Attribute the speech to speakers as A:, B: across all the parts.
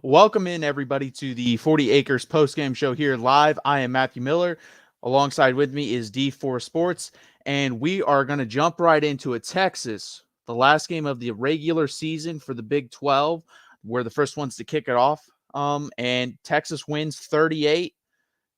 A: Welcome in, everybody, to the 40 Acres postgame show here live. I am Matthew Miller. Alongside with me is D4 Sports, and we are going to jump right into it. Texas, the last game of the regular season for the Big 12. We're the first ones to kick it off. And Texas wins 38.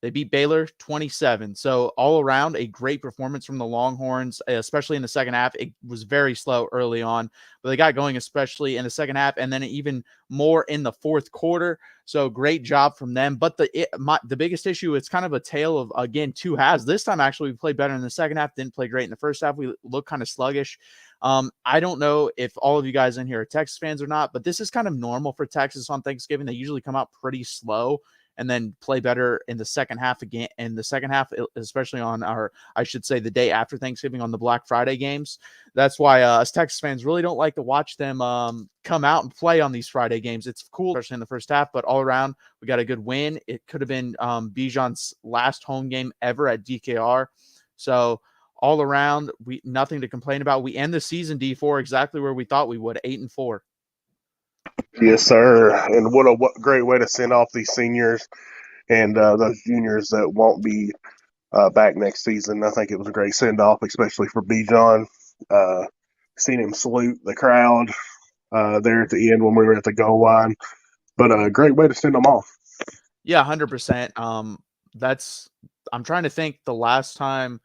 A: They beat Baylor 27. So all around, a great performance from the Longhorns, especially in the second half. It was very slow early on, but they got going, especially in the second half, and then even more in the fourth quarter. So great job from them. But the biggest issue, it's kind of a tale of, again, two halves. This time, actually, we played better in the second half, didn't play great in the first half. We looked kind of sluggish. I don't know if all of you guys in here are Texas fans or not, but this is kind of normal for Texas on Thanksgiving. They usually come out pretty slow and then play better in the second half again. In the second half, especially on I should say, the day after Thanksgiving on the Black Friday games. That's why us Texas fans really don't like to watch them come out and play on these Friday games. It's cool, especially in the first half, but all around, we got a good win. It could have been Bijan's last home game ever at DKR. So all around, we nothing to complain about. We end the season, D4, exactly where we thought we would, 8-4.
B: Yes, sir. And what great way to send off these seniors and those juniors that won't be back next season. I think it was a great send off, especially for Bijan. Seeing him salute the crowd there at the end when we were at the goal line. But a great way to send them off.
A: Yeah, 100%. I'm trying to think the last time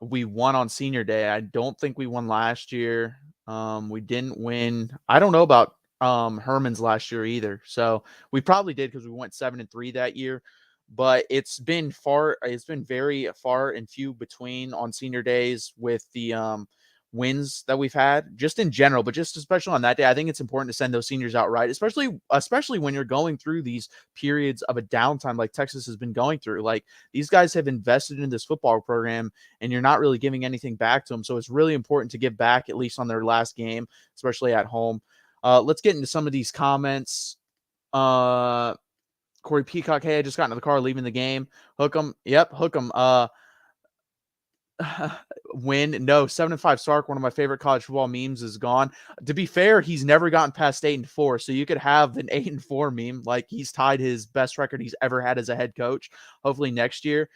A: we won on senior day. I don't think we won last year. We didn't win. I don't know about Herman's last year either. So we probably did because we went 7-3 that year. But it's been very far and few between on senior days with the wins that we've had, just in general, but just especially on that day. I think it's important to send those seniors out right, especially when you're going through these periods of a downtime like Texas has been going through. Like, these guys have invested in this football program, and you're not really giving anything back to them. So it's really important to give back, at least on their last game, especially at home. Let's get into some of these comments. Corey Peacock, hey, I just got into the car leaving the game. Hook 'em. Yep, hook 'em. Win. No, 7-5 Sark, one of my favorite college football memes, is gone. To be fair, he's never gotten past 8-4. So you could have an 8-4 meme. Like, he's tied his best record he's ever had as a head coach. Hopefully next year,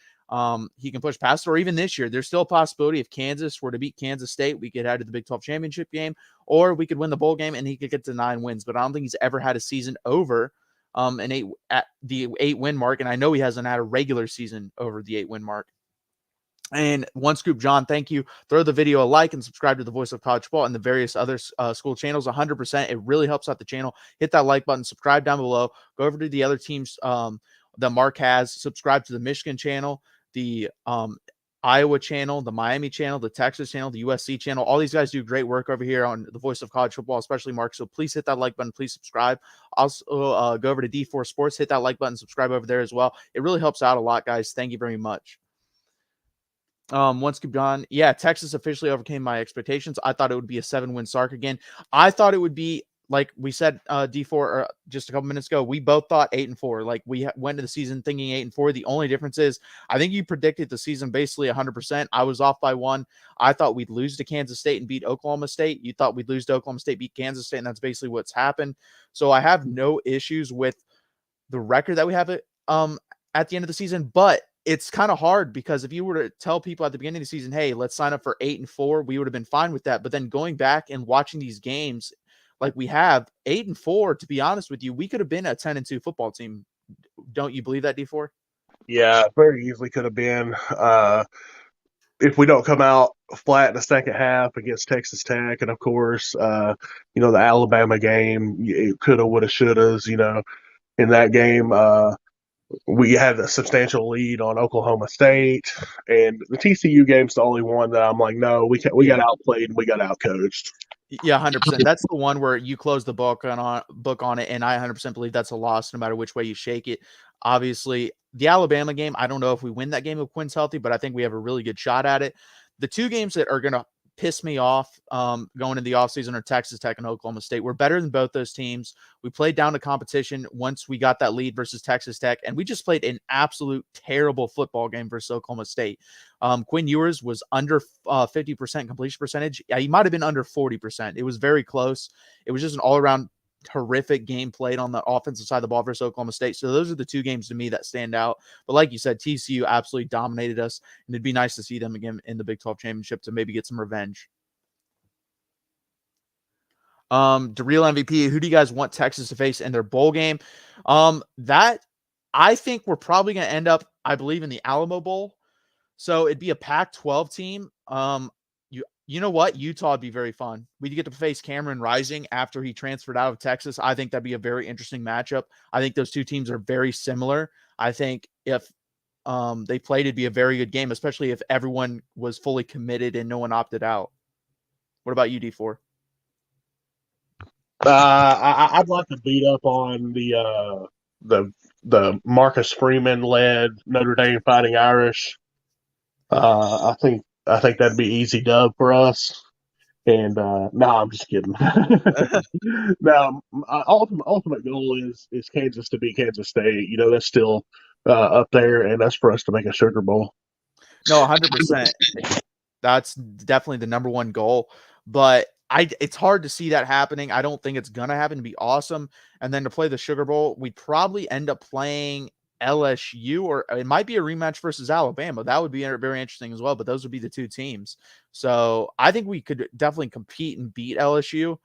A: he can push past it, or even this year. There's still a possibility if Kansas were to beat Kansas State, we could head to the Big 12 championship game, or we could win the bowl game and he could get to 9 wins. But I don't think he's ever had a season over at the 8-win mark. And I know he hasn't had a regular season over the 8-win mark. And One Scoop John, thank you. Throw the video a like and subscribe to the Voice of College Football and the various other school channels. 100%. It really helps out the channel. Hit that like button, subscribe down below. Go over to the other teams that Mark has. Subscribe to the Michigan channel, the Iowa channel, the Miami channel, the Texas channel, the USC channel. All these guys do great work over here on the Voice of College Football, especially Mark. So please hit that like button. Please subscribe. Also, go over to D4 Sports. Hit that like button. Subscribe over there as well. It really helps out a lot, guys. Thank you very much. Once Gabon, yeah, Texas officially overcame my expectations. I thought it would be a 7-win Sark again. I thought it would be, like we said, D4 just a couple minutes ago. We both thought 8-4. Like, we went to the season thinking 8-4. The only difference is, I think you predicted the season basically 100%. I was off by 1. I thought we'd lose to Kansas State and beat Oklahoma State. You thought we'd lose to Oklahoma State, beat Kansas State, and that's basically what's happened. So I have no issues with the record that we have at the end of the season, but it's kind of hard because if you were to tell people at the beginning of the season, hey, let's sign up for 8-4, we would have been fine with that. But then going back and watching these games like we have, 8-4, to be honest with you, we could have been a 10-2 football team. Don't you believe that, D4?
B: Yeah, very easily could have been. If we don't come out flat in the second half against Texas Tech, and of course, the Alabama game, it coulda, woulda, shouldas. In that game, we had a substantial lead on Oklahoma State, and the TCU game's the only one that I'm like, no, we got outplayed and we got outcoached.
A: Yeah, 100%. That's the one where you close the book on it, and I 100% believe that's a loss no matter which way you shake it. Obviously, the Alabama game, I don't know if we win that game if Quinn's healthy, but I think we have a really good shot at it. The two games that are going to piss me off going into the offseason are Texas Tech and Oklahoma State. We're better than both those teams. We played down to competition once we got that lead versus Texas Tech, and we just played an absolute terrible football game versus Oklahoma State. Quinn Ewers was under 50% completion percentage. Yeah, he might have been under 40%. It was very close. It was just an all-around horrific game played on the offensive side of the ball versus Oklahoma State. So those are the two games to me that stand out. But like you said, TCU absolutely dominated us, and it'd be nice to see them again in the Big 12 championship to maybe get some revenge. The real MVP, who do you guys want Texas to face in their bowl game? That I think we're probably going to end up, I believe, in the Alamo Bowl. So it'd be a Pac-12 team. You know what? Utah would be very fun. We'd get to face Cameron Rising after he transferred out of Texas. I think that'd be a very interesting matchup. I think those two teams are very similar. I think if they played, it'd be a very good game, especially if everyone was fully committed and no one opted out. What about you, D4?
B: I'd like to beat up on the Marcus Freeman led Notre Dame Fighting Irish. I think that'd be easy dub for us. And no, I'm just kidding. Now, ultimate goal is Kansas to beat Kansas State. You know, that's still up there, and that's for us to make a Sugar Bowl.
A: No, 100%. That's definitely the number one goal. But it's hard to see that happening. I don't think it's going to happen. To be awesome. And then to play the Sugar Bowl, we'd probably end up playing LSU, or it might be a rematch versus Alabama. That would be very interesting as well. But those would be the two teams. So I think we could definitely compete and beat LSU,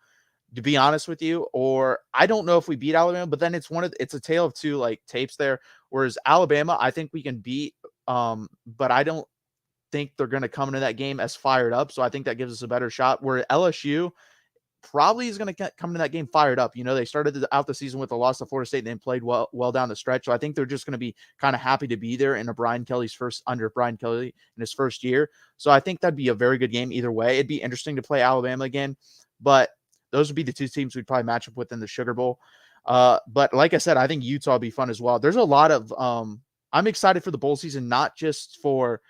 A: to be honest with you. Or I don't know if we beat Alabama, but then it's a tale of two like tapes there. Whereas Alabama, I think we can beat, but I don't think they're going to come into that game as fired up. So I think that gives us a better shot. Where LSU probably is going to come into that game fired up. You know, they started out the season with a loss to Florida State and then played well down the stretch. So I think they're just going to be kind of happy to be there under Brian Kelly in his first year. So I think that'd be a very good game either way. It'd be interesting to play Alabama again, but those would be the two teams we'd probably match up with in the Sugar Bowl. But like I said, I think Utah would be fun as well. There's a lot of, I'm excited for the bowl season, not just for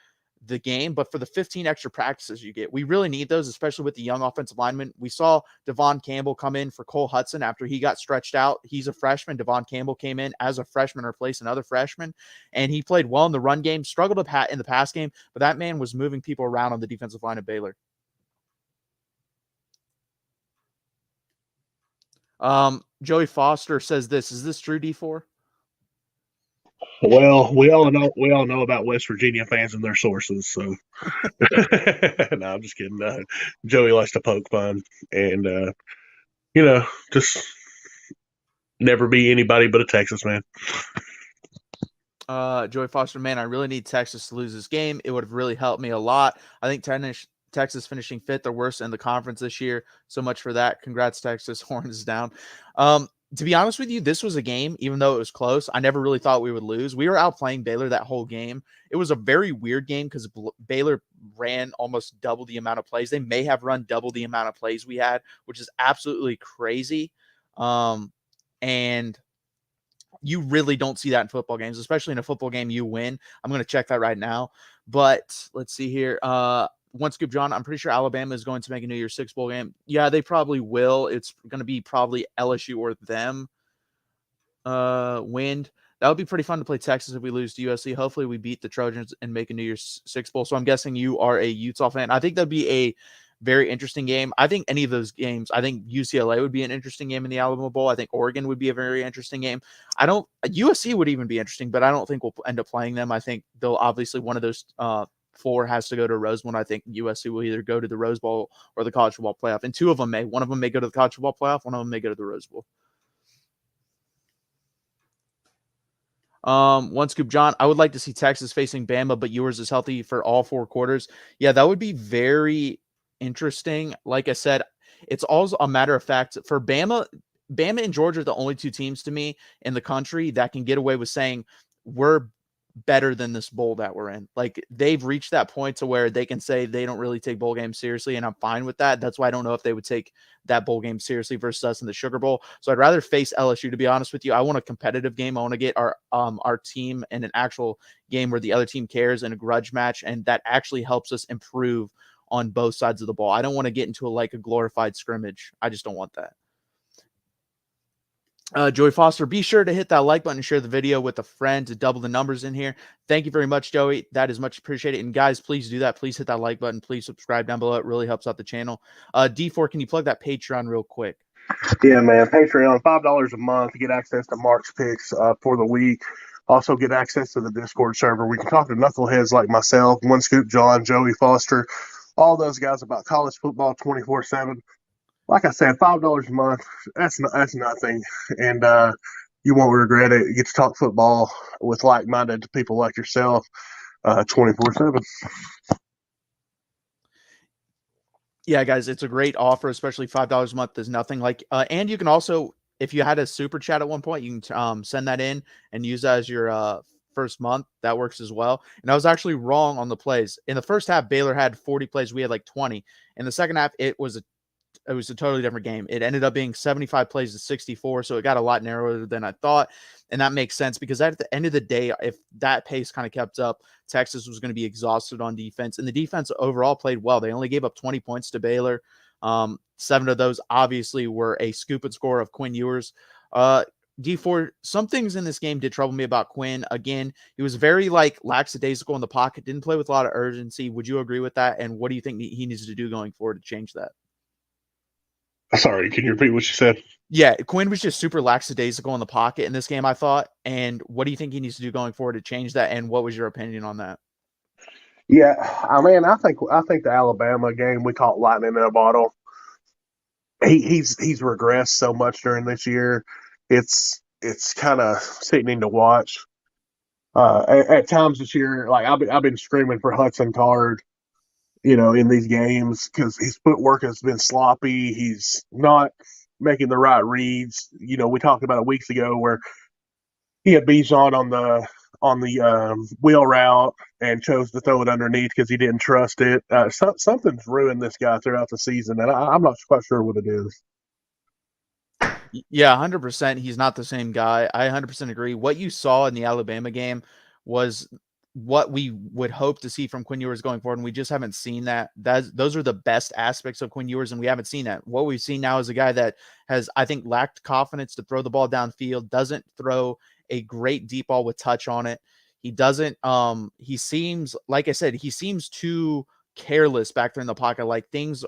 A: the game, but for the 15 extra practices you get. We really need those, especially with the young offensive linemen. We saw Devon Campbell come in for Cole Hudson after he got stretched out. He's a freshman. Devon Campbell came in as a freshman, replaced another freshman, and he played well in the run game, struggled in the pass game, but that man was moving people around on the defensive line of Baylor. Joey Foster says this. Is this true, D4?
B: Well, we all know about West Virginia fans and their sources. So, no, I'm just kidding. Joey likes to poke fun, and just never be anybody but a Texas man.
A: Joey Foster, man, I really need Texas to lose this game. It would have really helped me a lot. I think Texas finishing fifth or worse in the conference this year. So much for that. Congrats, Texas. Horns down. To be honest with you, this was a game, even though it was close, I never really thought we would lose. We were outplaying Baylor that whole game. It was a very weird game because Baylor ran almost double the amount of plays. They may have run double the amount of plays we had, which is absolutely crazy. And you really don't see that in football games, especially in a football game you win. I'm going to check that right now. But let's see here. One Scoop John, I'm pretty sure Alabama is going to make a New Year's Six bowl game. Yeah, they probably will. It's going to be probably LSU or them. Wind. That would be pretty fun to play Texas if we lose to USC. Hopefully we beat the Trojans and make a New Year's Six bowl. So I'm guessing you are a Utah fan. I think that'd be a very interesting game. I think any of those games, I think UCLA would be an interesting game in the Alamo Bowl. I think Oregon would be a very interesting game. USC would even be interesting, but I don't think we'll end up playing them. I think they'll obviously one of those, four has to go to Rose Bowl. I think USC will either go to the Rose Bowl or the College Football Playoff, and two of them may. One of them may go to the College Football Playoff. One of them may go to the Rose Bowl. One Scoop John, I would like to see Texas facing Bama, but yours is healthy for all four quarters. Yeah, that would be very interesting. Like I said, it's also a matter of fact for Bama. Bama and Georgia are the only two teams to me in the country that can get away with saying we're better than this bowl that we're in. Like they've reached that point to where they can say they don't really take bowl games seriously, and I'm fine with that. That's why I don't know if they would take that bowl game seriously versus us in the Sugar Bowl. So I'd rather face LSU, to be honest with you. I want a competitive game. I want to get our team in an actual game where the other team cares, in a grudge match, and that actually helps us improve on both sides of the ball. I don't want to get into a glorified scrimmage. I just don't want that. Joey Foster, be sure to hit that like button and share the video with a friend to double the numbers in here. Thank you very much, Joey. That is much appreciated. And guys, please do that. Please hit that like button. Please subscribe down below. It really helps out the channel. D4, can you plug that Patreon real quick?
B: Yeah, man. Patreon, $5 a month to get access to Mark's picks for the week. Also get access to the Discord server. We can talk to knuckleheads like myself, One Scoop John, Joey Foster, all those guys about college football 24/7. Like I said, $5 a month. That's nothing, and you won't regret it. You get to talk football with like-minded people like yourself, 24/7.
A: Yeah, guys, it's a great offer, especially $5 a month. There's nothing like, and you can also, if you had a super chat at one point, you can send that in and use that as your first month. That works as well. And I was actually wrong on the plays. In the first half, Baylor had 40 plays. We had like 20. In the second half, it was a totally different game. It ended up being 75 plays to 64, so it got a lot narrower than I thought. And that makes sense because at the end of the day, if that pace kind of kept up, Texas was going to be exhausted on defense. And the defense overall played well. They only gave up 20 points to Baylor. 7 of those obviously were a scoop and score of Quinn Ewers. D4, some things in this game did trouble me about Quinn. Again, he was very like lackadaisical in the pocket, didn't play with a lot of urgency. Would you agree with that? And what do you think he needs to do going forward to change that?
B: Sorry, can you repeat what you said?
A: Yeah, Quinn was just super lackadaisical in the pocket in this game, I thought. And what do you think he needs to do going forward to change that? And what was your opinion on that?
B: Yeah, I mean, I think the Alabama game we caught lightning in a bottle. He's regressed so much during this year. It's kind of sickening to watch. At times this year, like I've been screaming for Hudson Card, in these games because his footwork has been sloppy. He's not making the right reads. We talked about it weeks ago where he had Bijan on the wheel route and chose to throw it underneath because he didn't trust it. Something's ruined this guy throughout the season, and I'm not quite sure what it is.
A: Yeah, 100%. He's not the same guy. I 100% agree. What you saw in the Alabama game was what we would hope to see from Quinn Ewers going forward, and we just haven't seen that. Those are the best aspects of Quinn Ewers, and we haven't seen that. What we've seen now is a guy that has, I think, lacked confidence to throw the ball downfield, doesn't throw a great deep ball with touch on it. He doesn't, he seems, like I said, he seems too careless back there in the pocket, like things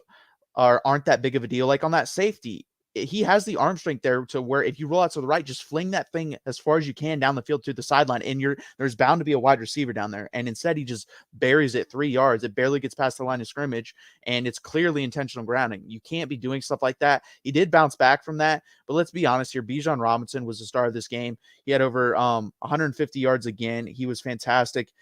A: aren't that big of a deal. Like on that safety, he has the arm strength there to where if you roll out to the right, just fling that thing as far as you can down the field to the sideline, and there's bound to be a wide receiver down there. And instead, he just buries it 3 yards. It barely gets past the line of scrimmage, and it's clearly intentional grounding. You can't be doing stuff like that. He did bounce back from that, but let's be honest here. Bijan Robinson was the star of this game. He had over 150 yards again. He was fantastic.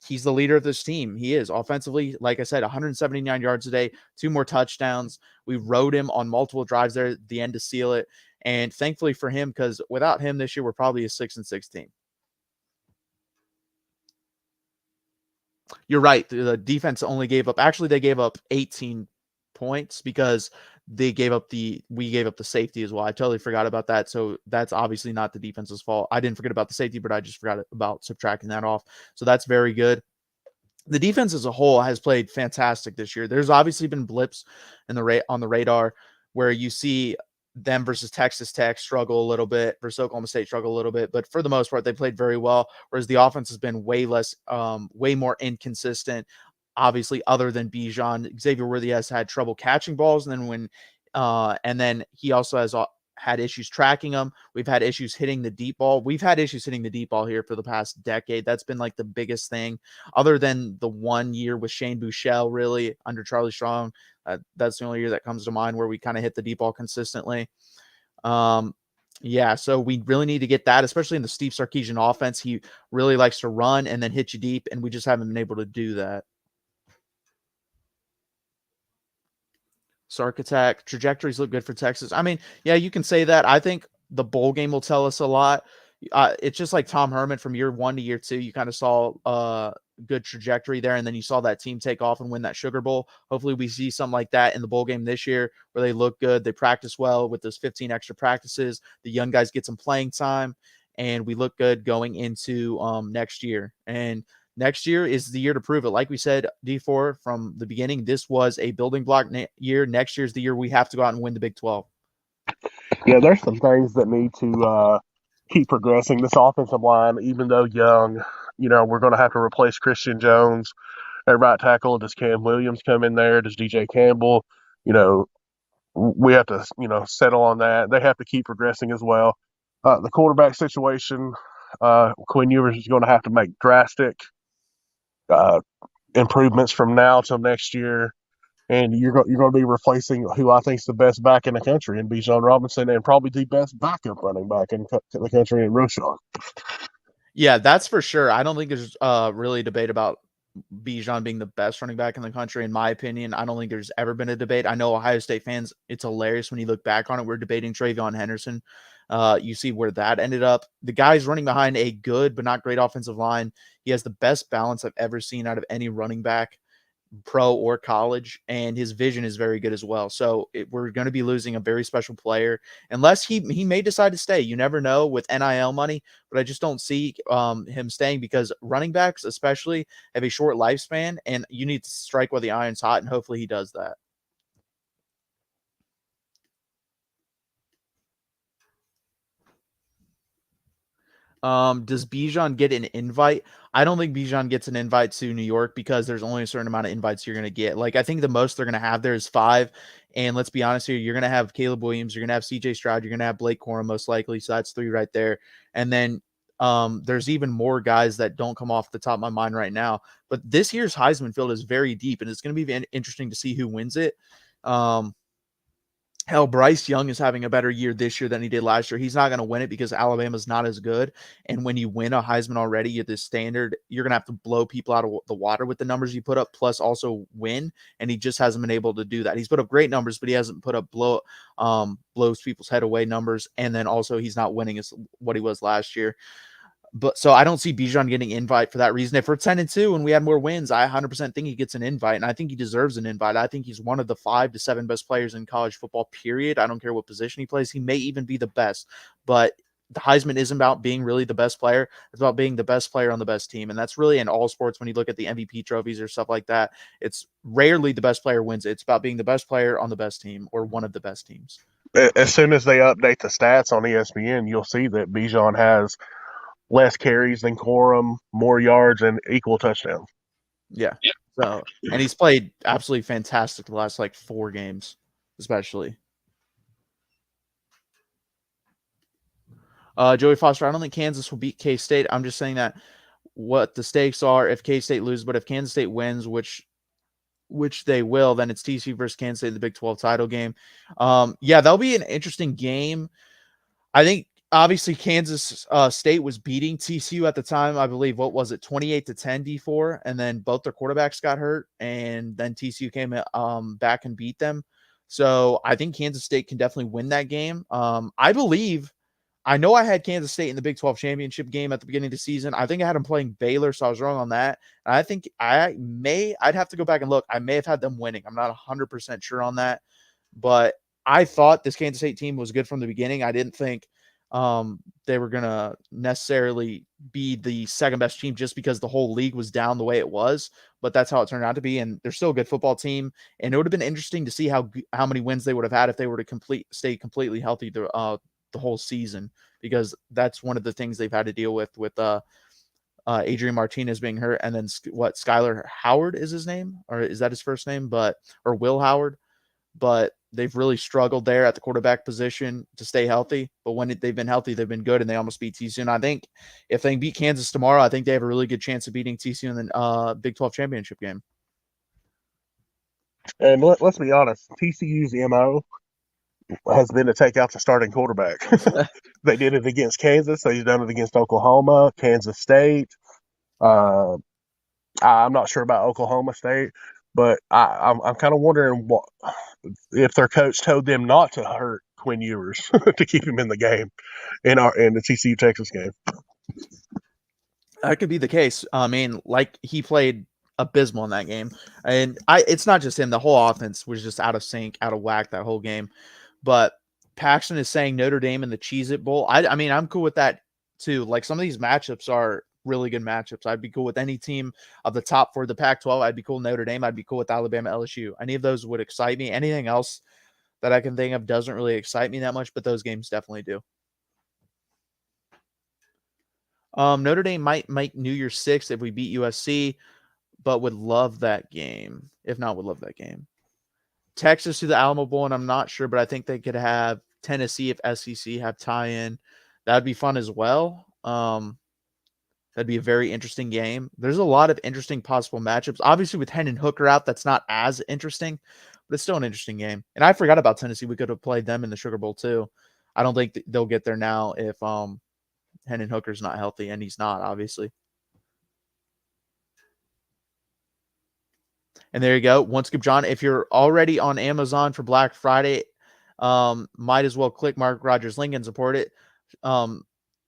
A: He's the leader of this team. He is offensively, like I said, 179 yards a day, 2 more touchdowns. We rode him on multiple drives there at the end to seal it. And thankfully for him, because without him this year, we're probably a 6-6 team. You're right. The defense only gave up, actually, they gave up 18 points because we gave up the safety as well. I totally forgot about that. So that's obviously not the defense's fault. I didn't forget about the safety, but I just forgot about subtracting that off. So that's very good. The defense as a whole has played fantastic this year. There's obviously been blips on the radar where you see them versus Texas Tech struggle a little bit, versus Oklahoma State struggle a little bit, but for the most part, they played very well. Whereas the offense has been way more inconsistent. Obviously, other than Bijan, Xavier Worthy has had trouble catching balls, and then he also has had issues tracking them. We've had issues hitting the deep ball. We've had issues hitting the deep ball here for the past decade. That's been like the biggest thing, other than the 1 year with Shane Buechele, really under Charlie Strong. That's the only year that comes to mind where we kind of hit the deep ball consistently. Yeah, so we really need to get that, especially in the Steve Sarkisian offense. He really likes to run and then hit you deep, and we just haven't been able to do that. Sark attack trajectories look good for Texas. I mean, yeah, you can say that. I think the bowl game will tell us a lot. It's just like Tom Herman from year 1 to year 2. You kind of saw good trajectory there, and then you saw that team take off and win that Sugar Bowl. Hopefully, we see something like that in the bowl game this year, where they look good, they practice well with those 15 extra practices. The young guys get some playing time, and we look good going into next year. And next year is the year to prove it. Like we said, D4 from the beginning, this was a building block year. Next year is the year we have to go out and win the Big 12.
B: Yeah, there's some things that need to keep progressing. This offensive line, even though young, we're going to have to replace Christian Jones at right tackle. Does Cam Williams come in there? Does DJ Campbell? You know, we have to, settle on that. They have to keep progressing as well. The quarterback situation, Quinn Ewers is going to have to make drastic uh, improvements from now till next year, and you're going to be replacing who I think is the best back in the country in Bijan Robinson, and probably the best backup running back in the country in Roshan.
A: Yeah, that's for sure. I don't think there's really a debate about Bijan being the best running back in the country, in my opinion. I don't think there's ever been a debate. I know Ohio State fans, it's hilarious when you look back on it. We're debating Travion Henderson. You see where that ended up. The guy's running behind a good but not great offensive line. He has the best balance I've ever seen out of any running back, pro or college, and his vision is very good as well. So we're going to be losing a very special player unless he may decide to stay. You never know with NIL money, but I just don't see him staying because running backs especially have a short lifespan, and you need to strike while the iron's hot, and hopefully he does that. Does Bijan get an invite? I don't think Bijan gets an invite to New York because there's only a certain amount of invites you're going to get. Like, I think the most they're going to have there is 5. And let's be honest here, you're going to have Caleb Williams, you're going to have CJ Stroud, you're going to have Blake Corum most likely. So that's 3 right there. And then there's even more guys that don't come off the top of my mind right now. But this year's Heisman field is very deep, and it's going to be interesting to see who wins it. Hell, Bryce Young is having a better year this year than he did last year. He's not going to win it because Alabama's not as good. And when you win a Heisman already at this standard, you're going to have to blow people out of the water with the numbers you put up, plus also win. And he just hasn't been able to do that. He's put up great numbers, but he hasn't put up blows people's head away numbers. And then also he's not winning as what he was last year. But so I don't see Bijan getting invite for that reason. If we're 10-2 and we had more wins, I 100% think he gets an invite, and I think he deserves an invite. I think he's one of the 5 to 7 best players in college football, period. I don't care what position he plays. He may even be the best, but the Heisman isn't about being really the best player. It's about being the best player on the best team, and that's really in all sports. When you look at the MVP trophies or stuff like that, it's rarely the best player wins. It's about being the best player on the best team or one of the best teams.
B: As soon as they update the stats on ESPN, you'll see that Bijan has less carries than Corum, more yards, and equal touchdowns.
A: Yeah. So, and he's played absolutely fantastic the last 4 games, especially. Joey Foster, I don't think Kansas will beat K-State. I'm just saying that what the stakes are if K-State loses, but if Kansas State wins, which they will, then it's TCU versus Kansas State, the Big 12 title game. Yeah, that'll be an interesting game. I think obviously Kansas State was beating TCU at the time. I believe, what was it, 28-10 D4, and then both their quarterbacks got hurt, and then TCU came back and beat them. So I think Kansas State can definitely win that game. I know I had Kansas State in the Big 12 championship game at the beginning of the season. I think I had them playing Baylor, so I was wrong on that. And I think I'd have to go back and look. I may have had them winning. I'm not 100% sure on that, but I thought this Kansas State team was good from the beginning. I didn't think they were going to necessarily be the second best team just because the whole league was down the way it was, but that's how it turned out to be. And they're still a good football team. And it would have been interesting to see how many wins they would have had if they were to stay completely healthy the whole season, because that's one of the things they've had to deal with Adrian Martinez being hurt. And then Skylar Howard is his name, or is that his first name? Or Will Howard, but they've really struggled there at the quarterback position to stay healthy. But when they've been healthy, they've been good, and they almost beat TCU. And I think if they beat Kansas tomorrow, I think they have a really good chance of beating TCU in the Big 12 championship game.
B: And let's be honest, TCU's MO has been to take out the starting quarterback. They did it against Kansas. They've done it against Oklahoma, Kansas State. I'm not sure about Oklahoma State, but I'm kind of wondering if their coach told them not to hurt Quinn Ewers to keep him in the game in the TCU Texas game.
A: That could be the case. I mean, he played abysmal in that game, and it's not just him. The whole offense was just out of sync, out of whack that whole game. But Paxton is saying Notre Dame in the Cheez-It Bowl. I mean, I'm cool with that too. Some of these matchups are really good matchups. I'd be cool with any team of the top 4 of the Pac-12. I'd be cool with Notre Dame. I'd be cool with Alabama, LSU. Any of those would excite me. Anything else that I can think of doesn't really excite me that much, but those games definitely do. Notre Dame might make New Year's 6th if we beat USC, but would love that game. If not, would love that game. Texas to the Alamo Bowl, and I'm not sure, but I think they could have Tennessee if SEC have tie-in. That'd be fun as well. That'd be a very interesting game. There's a lot of interesting possible matchups. Obviously, with Hendon Hooker out, that's not as interesting, but it's still an interesting game. And I forgot about Tennessee. We could have played them in the Sugar Bowl too. I don't think they'll get there now if Hendon Hooker's not healthy, and he's not, obviously. And there you go. One Scoop John. If you're already on Amazon for Black Friday, might as well click Mark Rogers link and support it.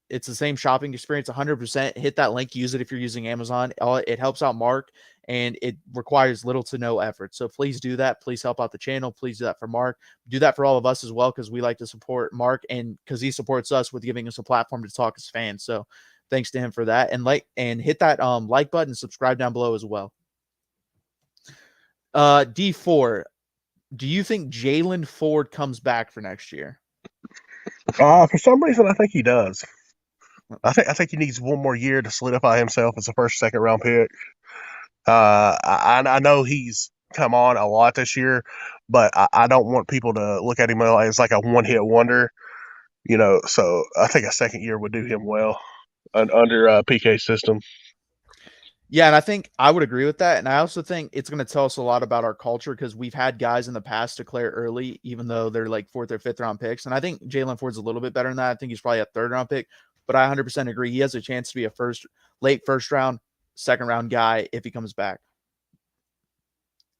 A: It's the same shopping experience, 100%. Hit that link, use it if you're using Amazon. It helps out Mark, and it requires little to no effort. So please do that. Please help out the channel. Please do that for Mark. Do that for all of us as well, because we like to support Mark, and because he supports us with giving us a platform to talk as fans. So thanks to him for that. And hit that like button and subscribe down below as well. D4, do you think Jalen Ford comes back for next year?
B: For some reason, I think he does. I think he needs one more year to solidify himself as a first, second round pick. I know he's come on a lot this year, but I don't want people to look at him as like a one hit wonder. So I think a second year would do him well under PK's system.
A: Yeah, and I think I would agree with that. And I also think it's going to tell us a lot about our culture, because we've had guys in the past declare early, even though they're like 4th or 5th round picks. And I think Jalen Ford's a little bit better than that. I think he's probably a 3rd round pick, but I 100% agree. He has a chance to be a late first round, 2nd round guy if he comes back.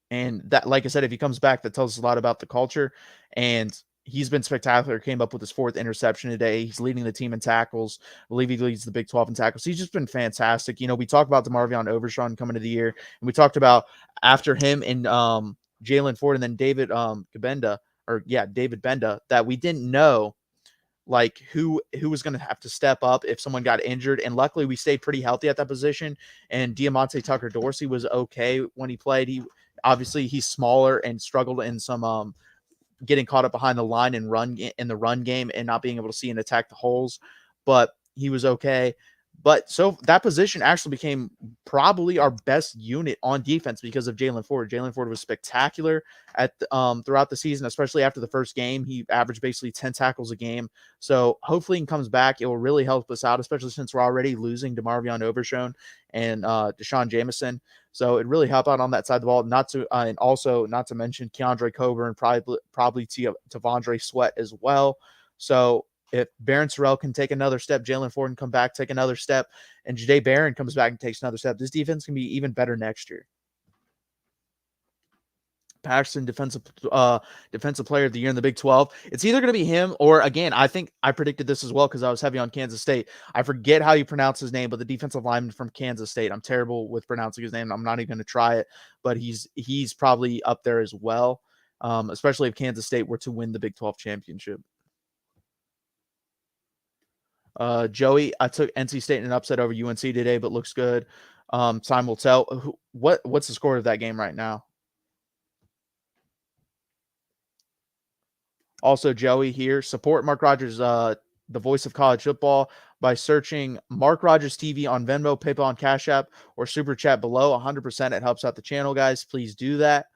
A: And that, like I said, if he comes back, that tells us a lot about the culture. And he's been spectacular. Came up with his 4th interception today. He's leading the team in tackles. I believe he leads the Big 12 in tackles. He's just been fantastic. We talked about DeMarvion Overshawn coming to the year, and we talked about after him and Jalen Ford and then David Benda, that we didn't know like who was going to have to step up if someone got injured. And luckily we stayed pretty healthy at that position. And Diamante Tucker Dorsey was okay when he played. Obviously he's smaller and struggled in some getting caught up behind the line and the run game and not being able to see and attack the holes, but he was okay. But so that position actually became probably our best unit on defense because of Jalen Ford. Jalen Ford was spectacular throughout the season, especially after the first game. He averaged basically 10 tackles a game. So hopefully he comes back. It will really help us out, especially since we're already losing DeMarvion Overshown and Deshaun Jameson. So it really helped out on that side of the ball. And also not to mention Keandre Coburn, probably T'Vondre Sweat as well. So if Barron Sorrell can take another step, Jalen Ford can come back, take another step, and Jahdae Barron comes back and takes another step, this defense can be even better next year. Paxton, defensive player of the year in the Big 12. It's either going to be him or, again, I think I predicted this as well because I was heavy on Kansas State. I forget how you pronounce his name, but the defensive lineman from Kansas State. I'm terrible with pronouncing his name. I'm not even going to try it, but he's probably up there as well, especially if Kansas State were to win the Big 12 championship. Joey, I took NC State in an upset over UNC today, but looks good. Time will tell. What's the score of that game right now? Also, Joey here. Support Mark Rogers, the voice of college football, by searching Mark Rogers TV on Venmo, PayPal, and Cash App, or Super Chat below. 100%. It helps out the channel, guys. Please do that.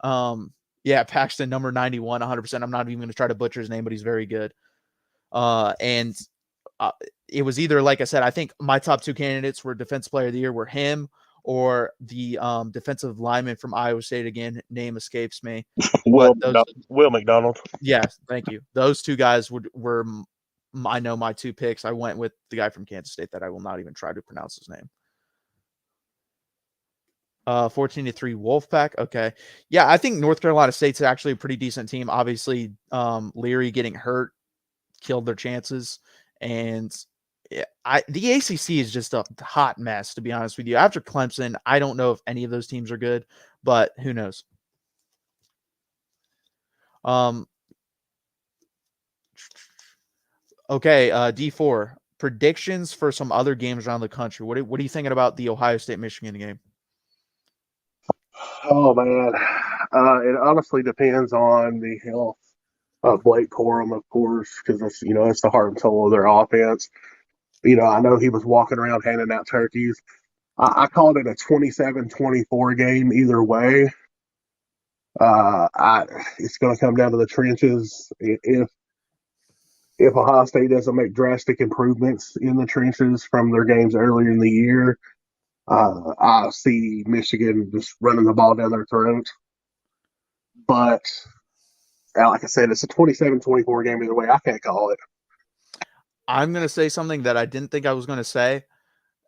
A: Yeah, Paxton, number 91, 100%. I'm not even going to try to butcher his name, but he's very good. And it was either, like I said, I think my top 2 candidates were defensive player of the year were him or the defensive lineman from Iowa State. Again, name escapes me.
B: Will McDonald.
A: Yes, thank you. Those 2 guys were I know my 2 picks. I went with the guy from Kansas State that I will not even try to pronounce his name. 14-3 Wolfpack. Okay. Yeah, I think North Carolina State's actually a pretty decent team. Obviously, Leary getting hurt killed their chances. And the ACC is just a hot mess, to be honest with you. After Clemson, I don't know if any of those teams are good, but who knows? Okay, D4 predictions for some other games around the country. What are you thinking about the Ohio State Michigan game?
B: Oh man, it honestly depends on the health of Blake Corum, of course, because it's the heart and soul of their offense. I know he was walking around handing out turkeys. I called it a 27-24 game either way. It's going to come down to the trenches. If Ohio State doesn't make drastic improvements in the trenches from their games earlier in the year, I see Michigan just running the ball down their throat. But like I said, it's a 27-24 game either way. I can't call it.
A: I'm going to say something that I didn't think I was going to say.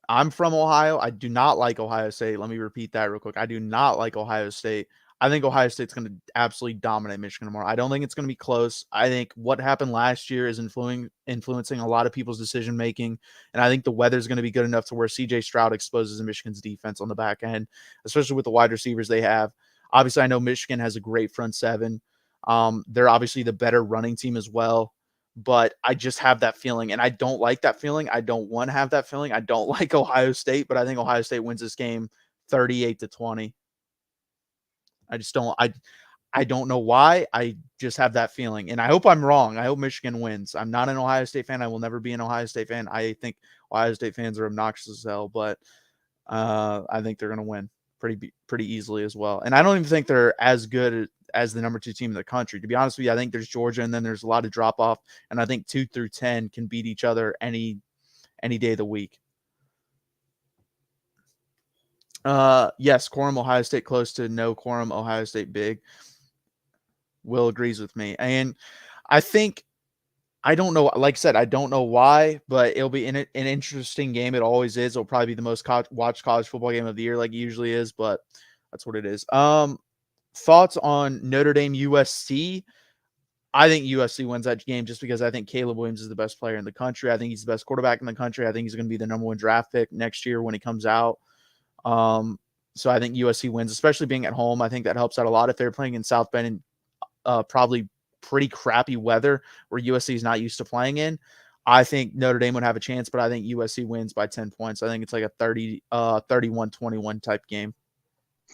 A: I'm from Ohio. I do not like Ohio State. Let me repeat that real quick. I do not like Ohio State. I think Ohio State's going to absolutely dominate Michigan tomorrow. I don't think it's going to be close. I think what happened last year is influencing a lot of people's decision making, and I think the weather's going to be good enough to where C.J. Stroud exposes Michigan's defense on the back end, especially with the wide receivers they have. Obviously, I know Michigan has a great front seven. They're obviously the better running team as well. But I just have that feeling, and I don't like that feeling. I don't want to have that feeling. I don't like Ohio State, but I think Ohio State wins this game 38-20. I just don't I don't know why. I just have that feeling. And I hope I'm wrong. I hope Michigan wins. I'm not an Ohio State fan. I will never be an Ohio State fan. I think Ohio State fans are obnoxious as hell, but I think they're going to win pretty easily as well. And I don't even think they're as good as the number 2 team in the country. To be honest with you, I think there's Georgia and then there's a lot of drop off. And I think 2 through 10 can beat each other any day of the week. Yes, quorum Ohio State close to no quorum Ohio State big. Will agrees with me. And I think I don't know. Like I said, I don't know why, but it'll be an interesting game. It always is. It'll probably be the most watched college football game of the year, like it usually is. But that's what it is. Thoughts on Notre Dame USC? I think USC wins that game just because I think Caleb Williams is the best player in the country. I think he's the best quarterback in the country. I think he's going to be the number 1 draft pick next year when he comes out. So I think USC wins, especially being at home. I think that helps out a lot if they're playing in South Bend and probably pretty crappy weather where USC is not used to playing in. I think Notre Dame would have a chance, but I think USC wins by 10 points. I think it's like a 31-21 type game.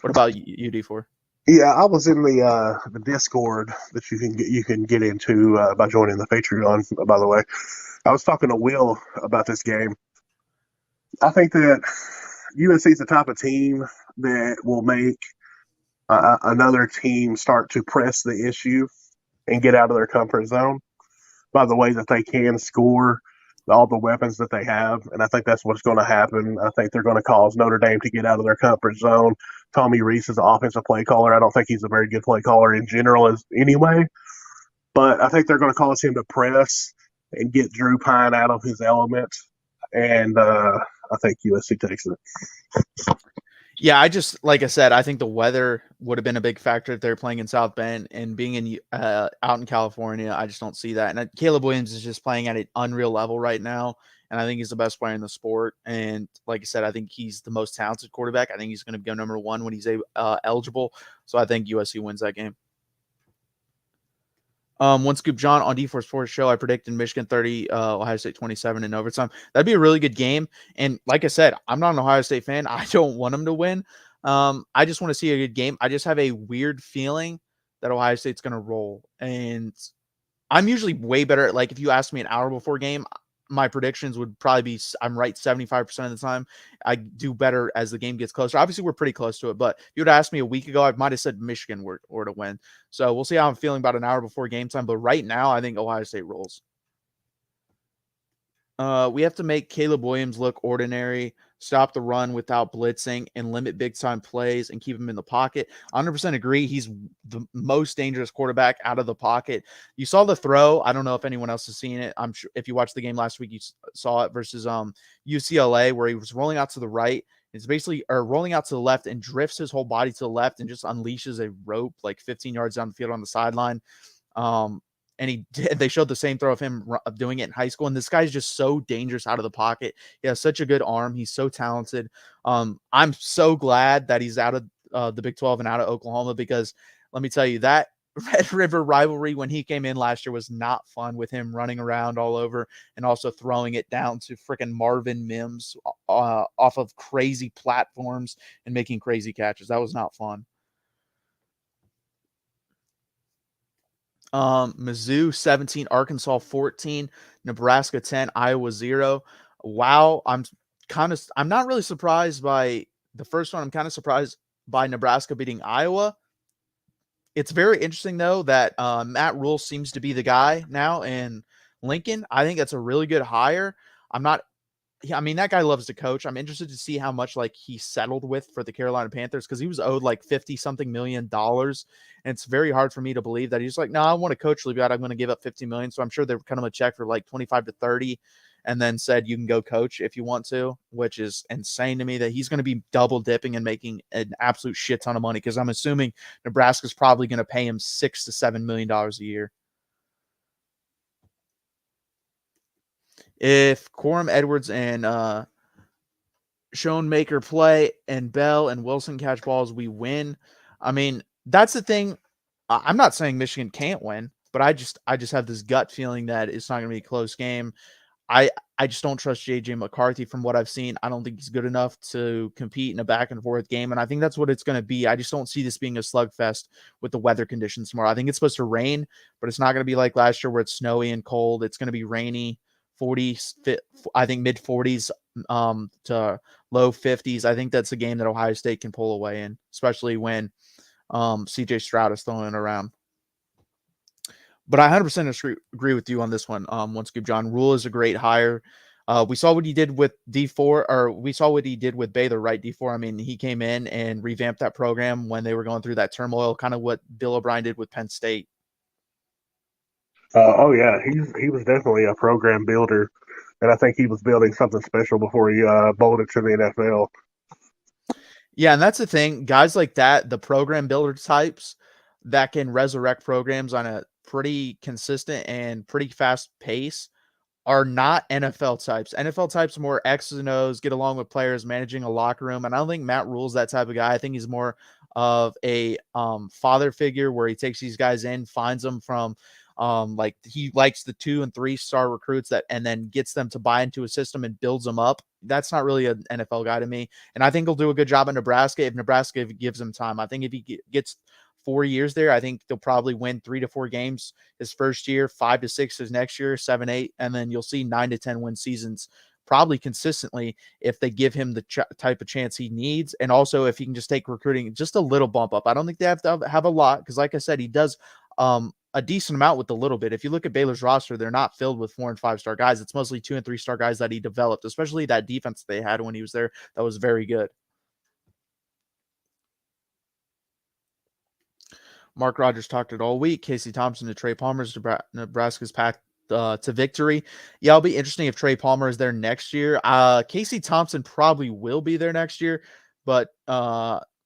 A: What about you, D4?
B: Yeah, I was in the Discord that you can get into by joining the Patreon. By the way, I was talking to Will about this game. I think that USC is the type of team that will make another team start to press the issue and get out of their comfort zone by the way that they can score all the weapons that they have. And I think that's what's going to happen. I think they're going to cause Notre Dame to get out of their comfort zone. Tommy Rees is an offensive play caller. I don't think he's a very good play caller in general as anyway, but I think they're going to cause him to press and get Drew Pine out of his element. And I think USC takes it.
A: Yeah, like I said, I think the weather would have been a big factor if they're playing in South Bend and being in out in California. I just don't see that. And Caleb Williams is just playing at an unreal level right now, and I think he's the best player in the sport. And like I said, I think he's the most talented quarterback. I think he's going to go number 1 when he's eligible. So I think USC wins that game. One Scoop John on D4 Sports Show. I predicted Michigan 30, Ohio State 27 in overtime. That'd be a really good game. And like I said, I'm not an Ohio State fan. I don't want them to win. I just want to see a good game. I just have a weird feeling that Ohio State's going to roll. And I'm usually way better. Like if you asked me an hour before game, my predictions would probably be I'm right 75% of the time. I do better as the game gets closer. Obviously, we're pretty close to it, but if you would ask me a week ago, I might have said Michigan were to win. So we'll see how I'm feeling about an hour before game time. But right now, I think Ohio State rolls. We have to make Caleb Williams look ordinary, stop the run without blitzing, and limit big-time plays and keep him in the pocket. 100% agree. He's the most dangerous quarterback out of the pocket. You saw the throw. I don't know if anyone else has seen it. I'm sure if you watched the game last week, you saw it versus UCLA where he was rolling out to the right. It's basically rolling out to the left and drifts his whole body to the left and just unleashes a rope like 15 yards down the field on the sideline. And they showed the same throw of him doing it in high school. And this guy's just so dangerous out of the pocket. He has such a good arm. He's so talented. I'm so glad that he's out of the Big 12 and out of Oklahoma because let me tell you, that Red River rivalry when he came in last year was not fun with him running around all over and also throwing it down to freaking Marvin Mims off of crazy platforms and making crazy catches. That was not fun. Mizzou 17, Arkansas 14, Nebraska 10, Iowa 0. Wow, I'm not really surprised by the first one. I'm kind of surprised by Nebraska beating Iowa. It's very interesting though that Matt Rule seems to be the guy now in Lincoln. I think that's a really good hire. I'm not I mean, that guy loves to coach. I'm interested to see how much like he settled with for the Carolina Panthers because he was owed like 50 something $1 million. And it's very hard for me to believe that he's like, no, I want to coach league out. I'm going to give up 50 million. So I'm sure they're kind of a check for like 25 to 30 and then said you can go coach if you want to, which is insane to me that he's going to be double dipping and making an absolute shit ton of money because I'm assuming Nebraska's probably going to pay him $6 to $7 million a year. If Quorum Edwards and Schoenmaker play and Bell and Wilson catch balls, we win. I mean, that's the thing. I'm not saying Michigan can't win, but I just have this gut feeling that it's not going to be a close game. I just don't trust JJ McCarthy from what I've seen. I don't think he's good enough to compete in a back and forth game, and I think that's what it's going to be. I just don't see this being a slugfest with the weather conditions tomorrow. I think it's supposed to rain, but it's not going to be like last year where it's snowy and cold. It's going to be rainy, 40s, I think mid 40s to low 50s. I think that's a game that Ohio State can pull away in, especially when CJ Stroud is throwing it around. But I 100% agree with you on this one. One Scoop John. Rule is a great hire. We saw what he did with D4, or we saw what he did with Baylor, right? D4. I mean, he came in and revamped that program when they were going through that turmoil, kind of what Bill O'Brien did with Penn State.
B: Oh yeah, he was definitely a program builder, and I think he was building something special before he bolted to the NFL.
A: Yeah, and that's the thing. Guys like that, the program builder types that can resurrect programs on a pretty consistent and pretty fast pace are not NFL types. NFL types are more X's and O's, get along with players, managing a locker room. And I don't think Matt Rule's that type of guy. I think he's more of a father figure where he takes these guys in, finds them from like he likes the 2 and 3 star recruits that and then gets them to buy into a system and builds them up. That's not really an NFL guy to me. And I think he'll do a good job in Nebraska if Nebraska gives him time. I think if he gets 4 years there, I think they'll probably win 3 to 4 games his first year, 5 to 6 his next year, 7, 8, and then you'll see 9 to 10 win seasons probably consistently if they give him the type of chance he needs. And also if he can just take recruiting just a little bump up. I don't think they have to have a lot because like I said, he does a decent amount with a little bit. If you look at Baylor's roster, they're not filled with 4 and 5 star guys. It's mostly 2 and 3 star guys that he developed, especially that defense they had when he was there. That was very good. Mark Rogers talked it all week. Casey Thompson to Trey Palmer's Nebraska's path to victory. Yeah, it'll be interesting if Trey Palmer is there next year. Casey Thompson probably will be there next year, but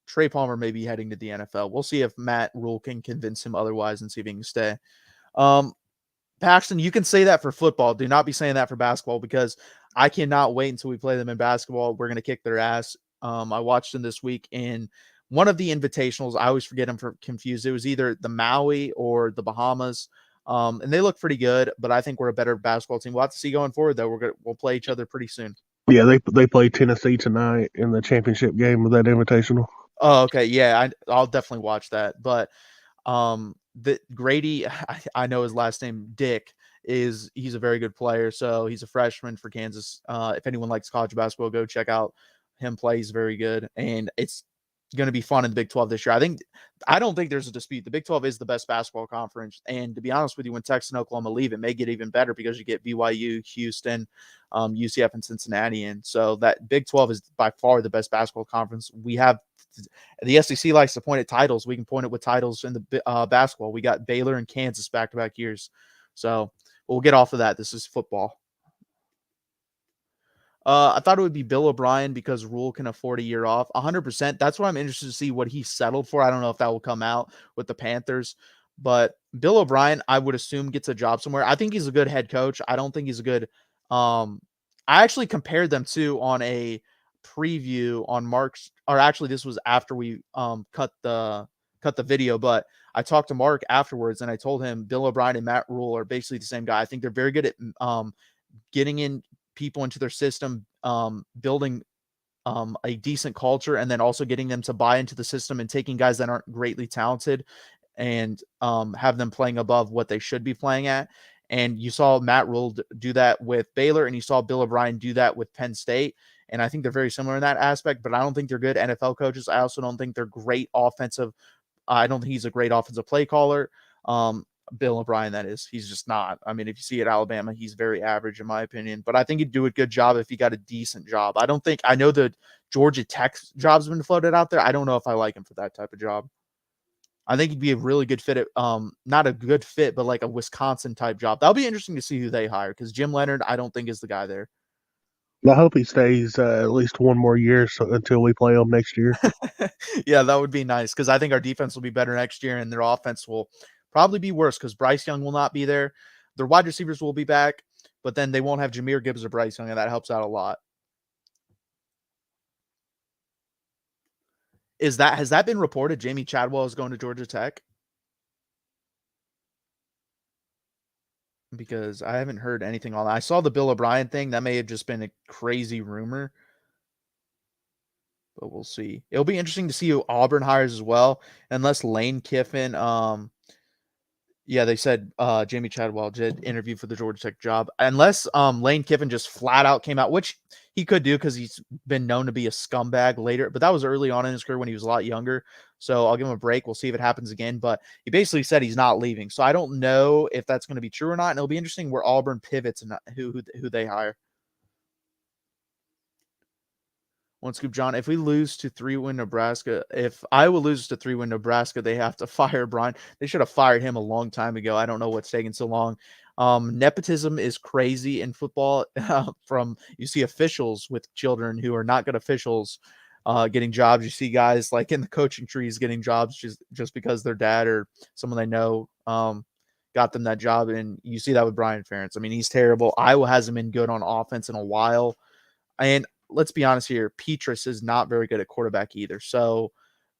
A: Trey Palmer may be heading to the NFL. We'll see if Matt Rule can convince him otherwise and see if he can stay. Paxton, you can say that for football. Do not be saying that for basketball because I cannot wait until we play them in basketball. We're going to kick their ass. I watched them this week in one of the invitationals. I always forget them for confused. It was either the Maui or the Bahamas. And they look pretty good, but I think we're a better basketball team. We'll have to see going forward, though. We'll play each other pretty soon.
B: Yeah, they play Tennessee tonight in the championship game of that invitational.
A: Oh, okay. Yeah, I'll definitely watch that. But the Grady, I know his last name, Dick, he's a very good player. So he's a freshman for Kansas. If anyone likes college basketball, go check out him play. He's very good. And it's going to be fun in the Big 12 this year. I don't think there's a dispute. The Big 12 is the best basketball conference. And to be honest with you, when Texas and Oklahoma leave, it may get even better because you get BYU, Houston, UCF, and Cincinnati in. So that Big 12 is by far the best basketball conference. We have the SEC likes to point at titles. We can point it with titles in the basketball. We got Baylor and Kansas back-to-back years. So we'll get off of that. This is football. I thought it would be Bill O'Brien because Rule can afford a year off. 100%. That's why I'm interested to see what he settled for. I don't know if that will come out with the Panthers, but Bill O'Brien, I would assume, gets a job somewhere. I think he's a good head coach. I don't think he's a good. I actually compared them to on a preview on Mark's, or actually this was after we cut the video, but I talked to Mark afterwards and I told him Bill O'Brien and Matt Rule are basically the same guy. I think they're very good at getting in people into their system, building a decent culture, and then also getting them to buy into the system and taking guys that aren't greatly talented and have them playing above what they should be playing at. And you saw Matt Rule do that with Baylor, and you saw Bill O'Brien do that with Penn State. And I think they're very similar in that aspect, but I don't think they're good NFL coaches. I also don't think they're great offensive I don't think he's a great offensive play caller. Bill O'Brien, that is. He's just not. I mean, if you see at Alabama, he's very average in my opinion. But I think he'd do a good job if he got a decent job. I know the Georgia Tech job's been floated out there. I don't know if I like him for that type of job. I think he'd be a really good fit at not a good fit, but like a Wisconsin type job. That'll be interesting to see who they hire because Jim Leonard, I don't think is the guy there.
B: I hope he stays at least one more year until we play them next year.
A: Yeah, that would be nice because I think our defense will be better next year and their offense will probably be worse because Bryce Young will not be there. Their wide receivers will be back, but then they won't have Jahmyr Gibbs or Bryce Young, and that helps out a lot. Has that been reported? Jamie Chadwell is going to Georgia Tech? Because I haven't heard anything on that. I saw the Bill O'Brien thing. That may have just been a crazy rumor, but we'll see. It'll be interesting to see who Auburn hires as well, unless Lane Kiffin. Yeah, they said Jamie Chadwell did interview for the Georgia Tech job. Unless Lane Kiffin just flat out came out, which he could do because he's been known to be a scumbag later. But that was early on in his career when he was a lot younger. So I'll give him a break. We'll see if it happens again. But he basically said he's not leaving. So I don't know if that's going to be true or not. And it'll be interesting where Auburn pivots and who they hire. One scoop, John. If we lose to 3-win Nebraska, if Iowa loses to 3-win Nebraska, they have to fire Brian. They should have fired him a long time ago. I don't know what's taking so long. Nepotism is crazy in football. From you see officials with children who are not good officials getting jobs. You see guys like in the coaching trees getting jobs just because their dad or someone they know got them that job. And you see that with Brian Ferentz. I mean, he's terrible. Iowa hasn't been good on offense in a while. And let's be honest here, Petrus is not very good at quarterback either. So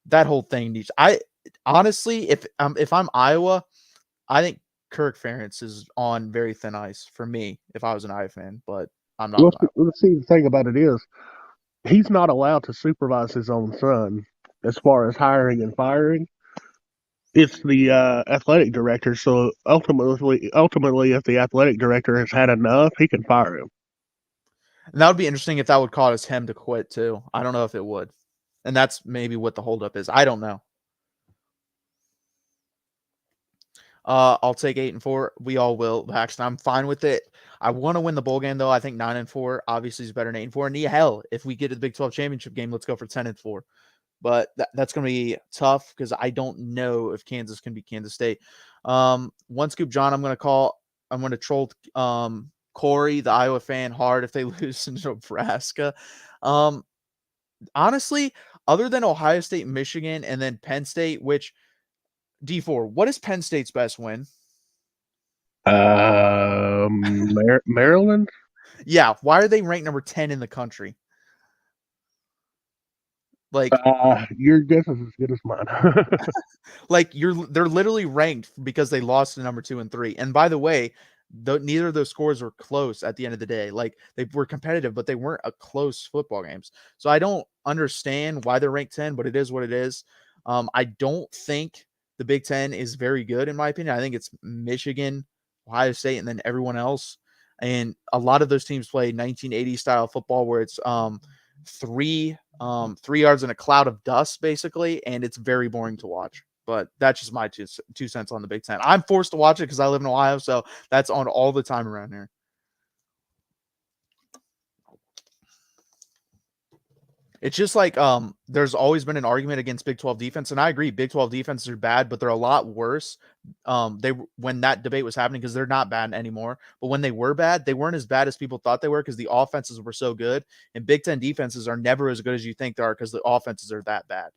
A: that whole thing needs. I honestly, if I'm Iowa, I think Kirk Ferentz is on very thin ice for me if I was an Iowa fan, but I'm not.
B: Let's see. The thing about it is, he's not allowed to supervise his own son as far as hiring and firing. It's the athletic director. So ultimately, if the athletic director has had enough, he can fire him.
A: And that would be interesting if that would cause him to quit too. I don't know if it would. And that's maybe what the holdup is. I don't know. I'll take 8-4. We all will. Paxton, I'm fine with it. I want to win the bowl game though. I think 9-4 obviously is better than 8-4. And hell, if we get to the Big 12 championship game, let's go for 10-4. But that's going to be tough because I don't know if Kansas can beat Kansas State. One scoop, John. I'm going to troll Corey, the Iowa fan, hard if they lose in Nebraska. Honestly, other than Ohio State, Michigan, and then Penn State, which D4, what is Penn State's best win?
B: Maryland.
A: Yeah, why are they ranked number 10 in the country? Like,
B: your guess is as good as mine.
A: they're literally ranked because they lost to number 2 and 3. And by the way, neither of those scores were close at the end of the day. Like they were competitive, but they weren't a close football games. So I don't understand why they're ranked 10, but it is what it is. I don't think the Big Ten is very good in my opinion. I think it's Michigan, Ohio State, and then everyone else. And a lot of those teams play 1980 style football where it's three yards in a cloud of dust basically, and it's very boring to watch. But that's just my 2 cents on the Big Ten. I'm forced to watch it because I live in Ohio, so that's on all the time around here. It's just like there's always been an argument against Big 12 defense, and I agree. Big 12 defenses are bad, but they're a lot worse. When that debate was happening, because they're not bad anymore. But when they were bad, they weren't as bad as people thought they were because the offenses were so good. And Big 10 defenses are never as good as you think they are because the offenses are that bad.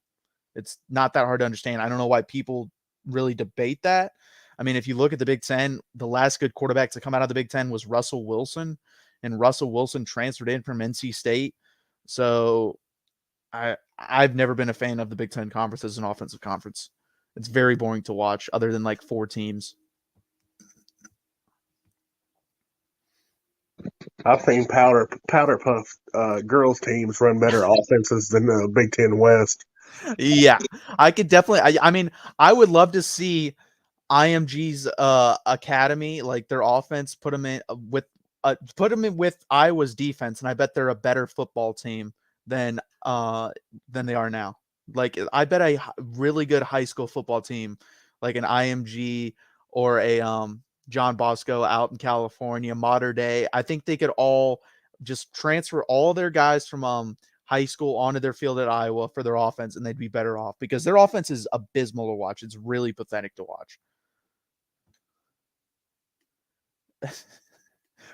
A: It's not that hard to understand. I don't know why people really debate that. I mean, if you look at the Big Ten, the last good quarterback to come out of the Big Ten was Russell Wilson, and Russell Wilson transferred in from NC State. So I've never been a fan of the Big Ten conference as an offensive conference. It's very boring to watch other than like 4 teams.
B: I've seen powder puff girls teams run better offenses than the Big Ten West.
A: Yeah, I could definitely. I mean, I would love to see IMG's academy, like their offense, put them in with Iowa's defense, and I bet they're a better football team than they are now. Like I bet a really good high school football team, like an IMG or a John Bosco out in California, modern day. I think they could all just transfer all their guys from high school onto their field at Iowa for their offense, and they'd be better off because their offense is abysmal to watch. It's really pathetic to watch.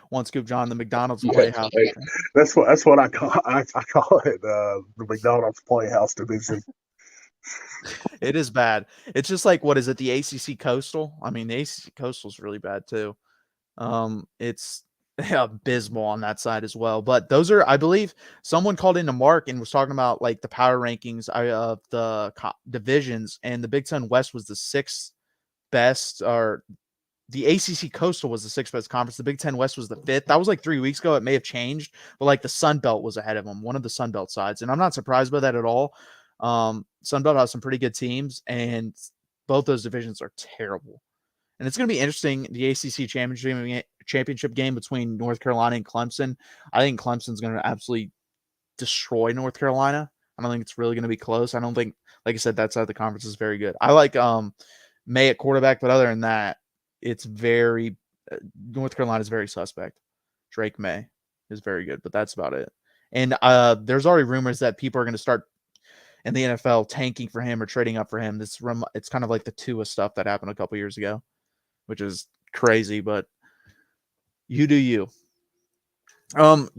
A: One Scoop John, the McDonald's Playhouse.
B: That's what I call it, the McDonald's Playhouse division.
A: It is bad. It's just like, what is it? The ACC Coastal. I mean, the ACC Coastal is really bad too. It's abysmal on that side as well. But those are, I believe, someone called into Mark and was talking about like the power rankings of the divisions, and the Big Ten West was the sixth best, or the ACC Coastal was the sixth best conference. The Big Ten West was the fifth. That was like 3 weeks ago. It may have changed, but like the Sun Belt was ahead of them, one of the Sun Belt sides, and I'm not surprised by that at all. Sun Belt has some pretty good teams, and both those divisions are terrible. And it's going to be interesting, the ACC championship game between North Carolina and Clemson. I think Clemson's going to absolutely destroy North Carolina. I don't think it's really going to be close. I don't think, like I said, that side of the conference is very good. I like May at quarterback, but other than that, it's very North Carolina is very suspect. Drake May is very good, but that's about it. And there's already rumors that people are going to start in the NFL tanking for him or trading up for him. It's kind of like the Tua stuff that happened a couple years ago, which is crazy, but you do you.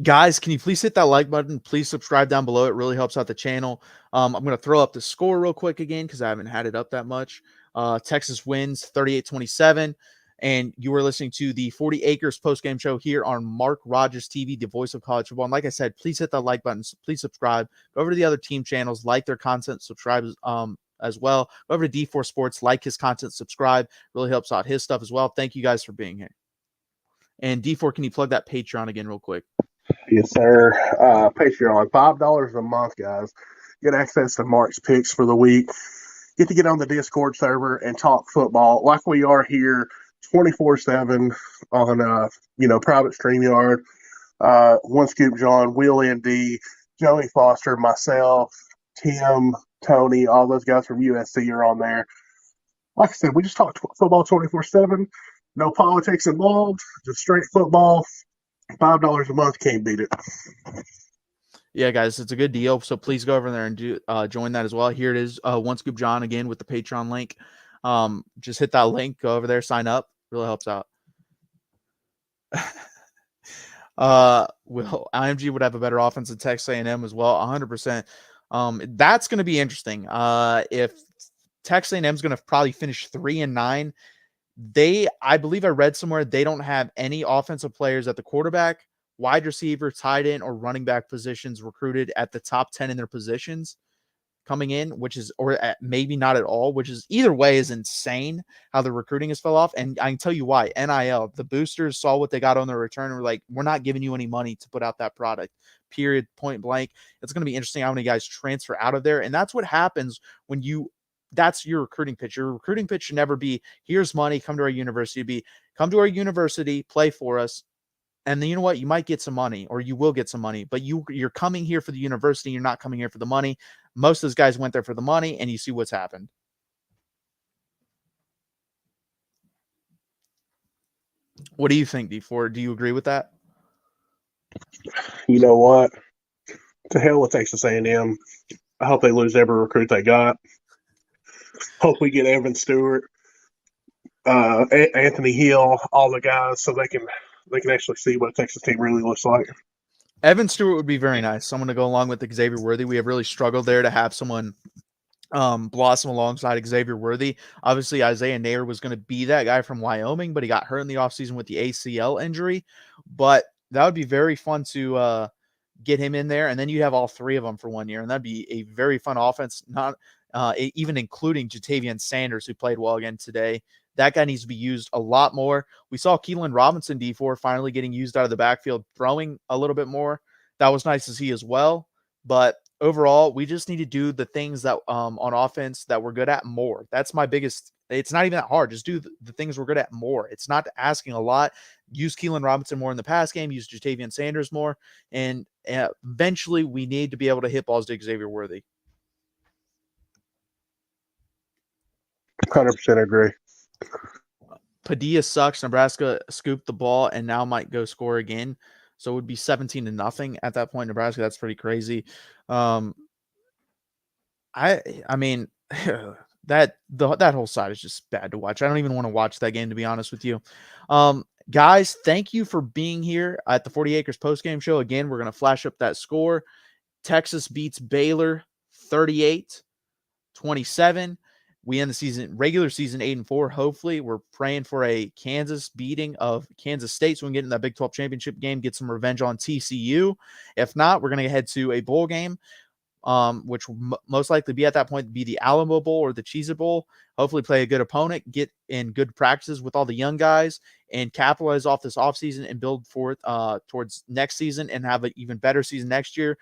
A: Guys, can you please hit that like button? Please subscribe down below. It really helps out the channel. I'm going to throw up the score real quick again because I haven't had it up that much. Texas wins 38-27. And you were listening to the 40 Acres postgame show here on Mark Rogers TV, the voice of college football. And like I said, please hit that like button. Please subscribe. Go over to the other team channels, like their content, subscribe as well. Go over to D4 Sports, like his content, subscribe. Really helps out his stuff as well. Thank you guys for being here. And D4, can you plug that Patreon again real quick?
B: Yes, sir. Patreon, $5 a month, guys. Get access to Mark's picks for the week. Get to get on the Discord server and talk football like we are here 24/7 on private StreamYard. One Scoop John, Will ND, Joey Foster, myself, Tim, Tony, all those guys from USC are on there. Like I said, we just talk football 24/7. No politics involved, just straight football. $5 a month, can't beat it.
A: Yeah, guys, it's a good deal. So please go over there and do join that as well. Here it is, One Scoop John again with the Patreon link. Just hit that link, go over there, sign up. Really helps out. Will IMG would have a better offense than Texas A&M as well, 100%. That's going to be interesting. If Texas A&M is going to probably finish 3-9, I believe I read somewhere they don't have any offensive players at the quarterback, wide receiver, tight end, or running back positions recruited at the top 10 in their positions coming in, which is, or maybe not at all, which is either way is insane how the recruiting has fell off. And I can tell you why. NIL, the boosters saw what they got on their return and were like, we're not giving you any money to put out that product, period, point blank. It's going to be interesting how many guys transfer out of there. And that's what happens when that's your recruiting pitch. Your recruiting pitch should never be, here's money, come to our university. Come to our university, play for us. And then you know what? You might get some money, or you will get some money, but you're coming here for the university. You're not coming here for the money. Most of those guys went there for the money, and you see what's happened. What do you think, D4? Do you agree with that?
B: You know what? To hell with Texas A&M. I hope they lose every recruit they got. Hope we get Evan Stewart, Anthony Hill, all the guys, so they can actually see what a Texas team really looks like.
A: Evan Stewart would be very nice. Someone to go along with Xavier Worthy. We have really struggled there to have someone blossom alongside Xavier Worthy. Obviously, Isaiah Nair was going to be that guy from Wyoming, but he got hurt in the offseason with the ACL injury. But that would be very fun to get him in there. And then you have all three of them for 1 year. And that'd be a very fun offense, not even including Jatavian Sanders, who played well again today. That guy needs to be used a lot more. We saw Keelan Robinson, D4, finally getting used out of the backfield, throwing a little bit more. That was nice to see as well. But overall, we just need to do the things that on offense that we're good at more. That's my biggest. It's not even that hard. Just do the things we're good at more. It's not asking a lot. Use Keelan Robinson more in the pass game. Use Jatavian Sanders more. And eventually we need to be able to hit balls to Xavier Worthy.
B: 100% agree.
A: Padilla sucks. Nebraska scooped the ball and now might go score again. So it would be 17-0 at that point. Nebraska, that's pretty crazy. I mean, that whole side is just bad to watch. I don't even want to watch that game, to be honest with you. Guys, thank you for being here at the 40 Acres postgame show. Again, we're going to flash up that score. Texas beats Baylor 38-27. We end the season, regular season, 8-4. Hopefully, we're praying for a Kansas beating of Kansas State so we can get in that Big 12 championship game, get some revenge on TCU. If not, we're going to head to a bowl game, which will most likely be at that point be the Alamo Bowl or the Cheez-It Bowl. Hopefully play a good opponent, get in good practices with all the young guys, and capitalize off this offseason and build forth towards next season and have an even better season next year.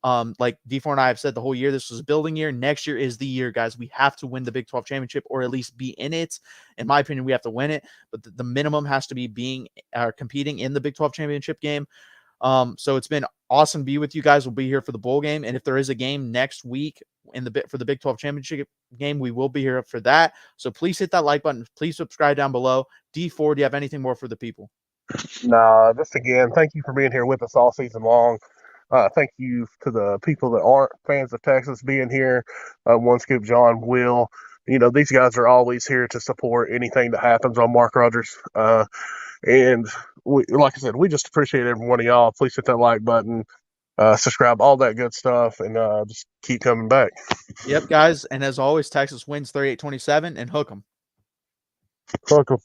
A: Like D4 and I have said the whole year, this was a building year. Next year is the year, guys. We have to win the Big 12 championship or at least be in it. In my opinion, we have to win it, but the minimum has to be being competing in the Big 12 championship game. So it's been awesome to be with you guys. We'll be here for the bowl game. And if there is a game next week for the Big 12 championship game, we will be here for that. So please hit that like button. Please subscribe down below. D4, do you have anything more for the people?
B: No, just again, thank you for being here with us all season long. Thank you to the people that aren't fans of Texas being here. One Scoop John, Will. These guys are always here to support anything that happens on Mark Rogers. And like I said, we just appreciate every one of y'all. Please hit that like button, subscribe, all that good stuff, and just keep coming back.
A: Yep, guys. And as always, Texas wins 38-27 and hook 'em.
B: Welcome.